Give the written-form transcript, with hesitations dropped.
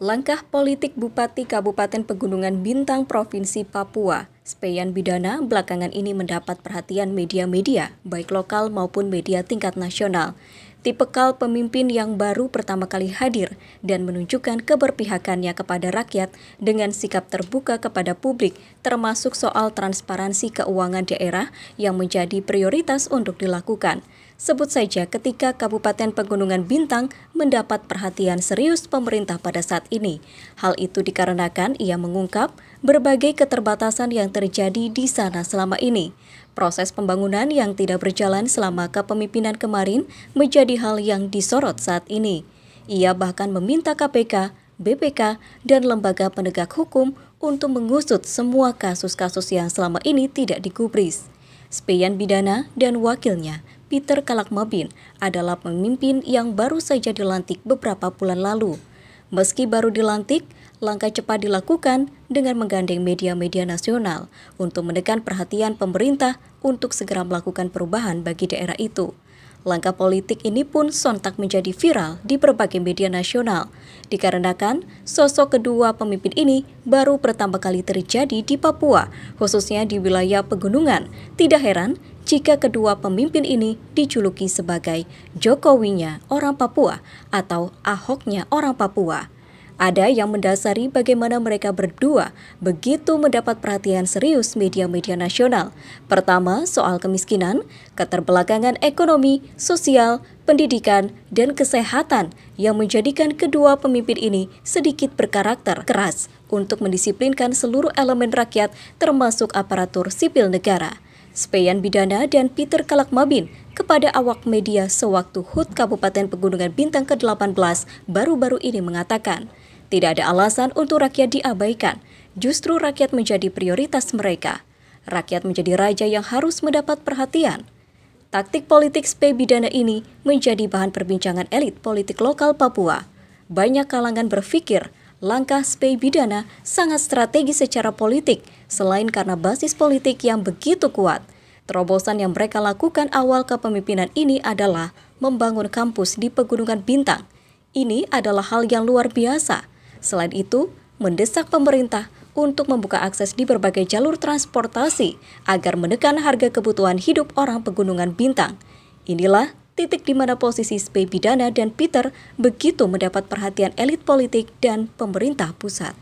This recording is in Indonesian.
Langkah politik Bupati Kabupaten Pegunungan Bintang Provinsi Papua, Speyan Bidana, belakangan ini mendapat perhatian media-media, baik lokal maupun media tingkat nasional. Tipikal pemimpin yang baru pertama kali hadir dan menunjukkan keberpihakannya kepada rakyat dengan sikap terbuka kepada publik, termasuk soal transparansi keuangan daerah yang menjadi prioritas untuk dilakukan. Sebut saja ketika Kabupaten Pegunungan Bintang mendapat perhatian serius pemerintah pada saat ini. Hal itu dikarenakan ia mengungkap berbagai keterbatasan yang terjadi di sana selama ini. Proses pembangunan yang tidak berjalan selama kepemimpinan kemarin menjadi hal yang disorot saat ini. Ia bahkan meminta KPK, BPK, dan lembaga penegak hukum untuk mengusut semua kasus-kasus yang selama ini tidak digubris. Speyan Bidana dan wakilnya, Peter Kalakmabin, adalah pemimpin yang baru saja dilantik beberapa bulan lalu. Meski baru dilantik, langkah cepat dilakukan dengan menggandeng media-media nasional untuk menekan perhatian pemerintah untuk segera melakukan perubahan bagi daerah itu. Langkah politik ini pun sontak menjadi viral di berbagai media nasional, dikarenakan sosok kedua pemimpin ini baru pertama kali terjadi di Papua, khususnya di wilayah pegunungan. Tidak heran jika kedua pemimpin ini dijuluki sebagai Jokowinya orang Papua atau Ahoknya orang Papua. Ada yang mendasari bagaimana mereka berdua begitu mendapat perhatian serius media-media nasional. Pertama, soal kemiskinan, keterbelakangan ekonomi, sosial, pendidikan, dan kesehatan yang menjadikan kedua pemimpin ini sedikit berkarakter keras untuk mendisiplinkan seluruh elemen rakyat termasuk aparatur sipil negara. Speyan Bidana dan Peter Kalakmabin kepada awak media sewaktu HUT Kabupaten Pegunungan Bintang ke-18 baru-baru ini mengatakan, tidak ada alasan untuk rakyat diabaikan, justru rakyat menjadi prioritas mereka. Rakyat menjadi raja yang harus mendapat perhatian. Taktik politik Speyan Bidana ini menjadi bahan perbincangan elit politik lokal Papua. Banyak kalangan berpikir langkah Speyan Bidana sangat strategis secara politik, selain karena basis politik yang begitu kuat. Terobosan yang mereka lakukan awal kepemimpinan ini adalah membangun kampus di Pegunungan Bintang. Ini adalah hal yang luar biasa. Selain itu, mendesak pemerintah untuk membuka akses di berbagai jalur transportasi agar menekan harga kebutuhan hidup orang Pegunungan Bintang. Inilah titik di mana posisi Speyan Bidana dan Peter begitu mendapat perhatian elit politik dan pemerintah pusat.